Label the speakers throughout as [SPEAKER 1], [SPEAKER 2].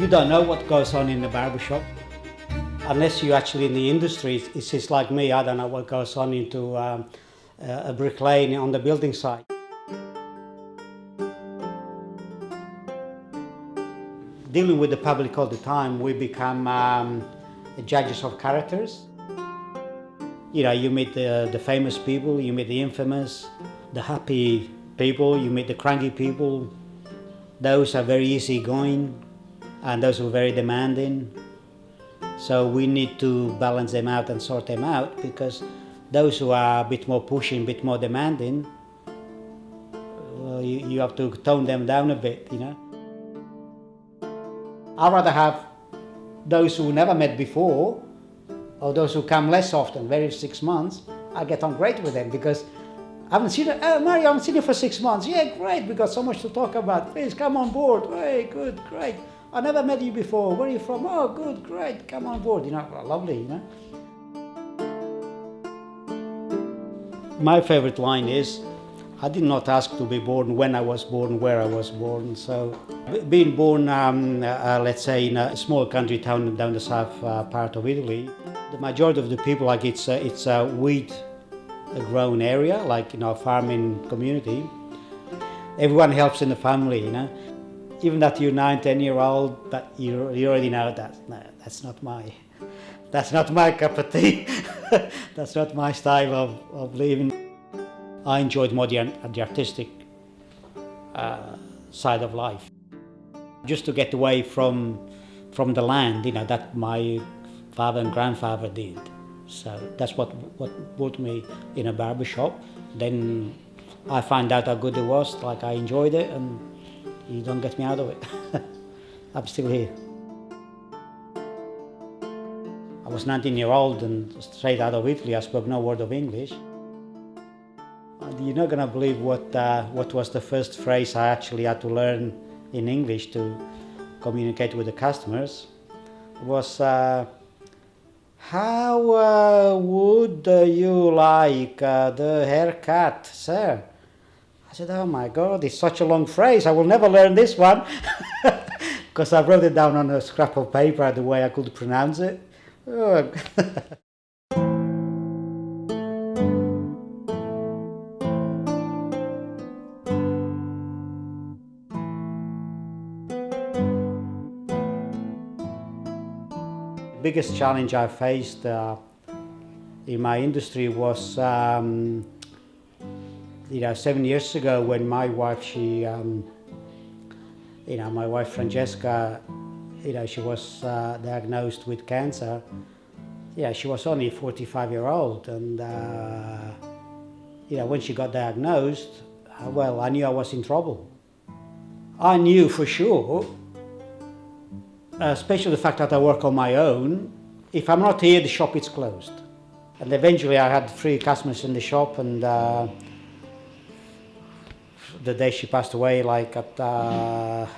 [SPEAKER 1] You don't know what goes on in the barbershop. Unless you're actually in the industry, it's just like me, I don't know what goes on into a brick lane on the building site. Dealing with the public all the time, we become judges of characters. You know, you meet the famous people, you meet the infamous, the happy people, you meet the cranky people. Those are very easygoing and those are very demanding. So we need to balance them out and sort them out, because those who are a bit more pushing, a bit more demanding, well, you have to tone them down a bit, you know. I'd rather have those who never met before, or those who come less often, every 6 months. I get on great with them because I haven't seen it. Oh, Mario, I haven't seen you for 6 months. Yeah, great. We got so much to talk about. Please come on board. Hey, good, great. I never met you before. Where are you from? Oh, good, great. Come on board. You know, lovely. You know. My favorite line is, I did not ask to be born when I was born, where I was born. So, being born, let's say, in a small country town down the south part of Italy, the majority of the people, like it's a wheat-grown area, like farming community. Everyone helps in the family, you know. Even that you're 9, 10-year-old, but you already know that no, that's not my cup of tea. That's not my style of living. I enjoyed more the artistic side of life. Just to get away from the land, that my father and grandfather did. So that's what put me in a barbershop. Then I found out how good it was, like I enjoyed it, and you don't get me out of it. I'm still here. I was 19-year-old and straight out of Italy. I spoke no word of English. You're not going to believe what was the first phrase I actually had to learn in English to communicate with the customers. It was, how would you like the haircut, sir? I said, oh my God, it's such a long phrase. I will never learn this one. Because I wrote it down on a scrap of paper the way I could pronounce it. Oh. Biggest challenge I faced in my industry was 7 years ago when my wife, my wife Francesca, she was diagnosed with cancer. Yeah, she was only 45-year-old, and when she got diagnosed, well, I knew I was in trouble. I knew for sure, especially the fact that I work on my own, if I'm not here, the shop is closed. And eventually I had 3 customers in the shop, and the day she passed away, like at about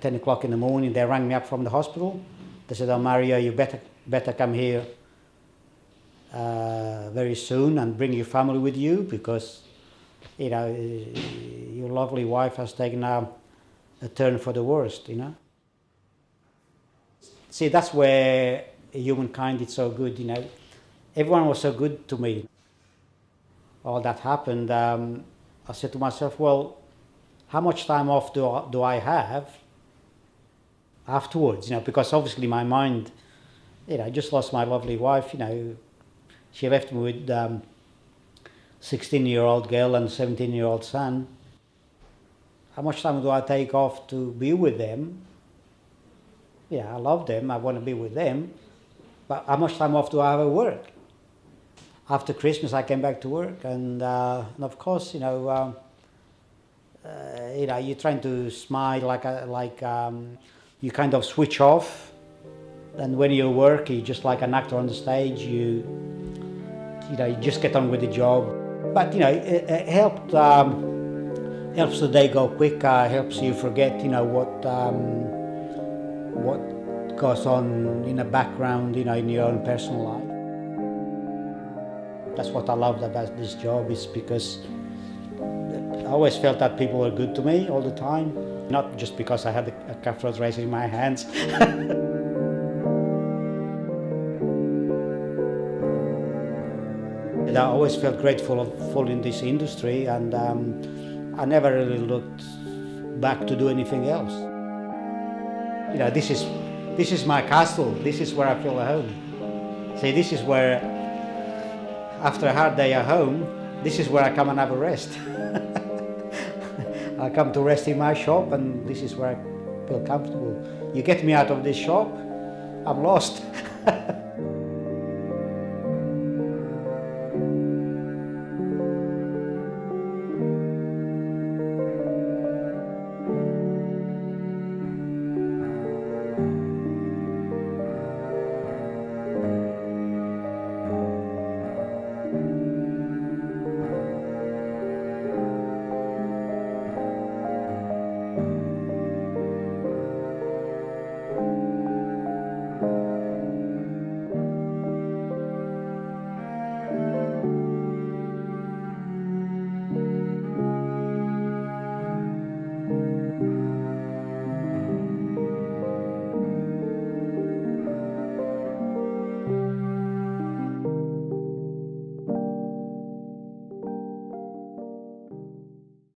[SPEAKER 1] 10 o'clock in the morning, they rang me up from the hospital. They said, oh Mario, you better come here very soon and bring your family with you, because your lovely wife has taken a turn for the worst, See, that's where humankind is so good, Everyone was so good to me. All that happened, I said to myself, well, how much time off do I have afterwards? Because obviously my mind, I just lost my lovely wife, She left me with 16-year-old girl and 17-year-old son. How much time do I take off to be with them? Yeah, I love them, I want to be with them, but how much time off do I have at work? After Christmas, I came back to work, and of course, you're trying to smile like you kind of switch off, and when you work, you're just like an actor on the stage. You just get on with the job. But it helps the day go quicker. Helps you forget what goes on in the background, in your own personal life. That's what I loved about this job, is because I always felt that people were good to me all the time. Not just because I had a cutthroat razor in my hands. And I always felt grateful in this industry, and I never really looked back to do anything else. You know, this is my castle. This is where I feel at home. See, this is where, after a hard day at home, this is where I come and have a rest. I come to rest in my shop, and this is where I feel comfortable. You get me out of this shop, I'm lost.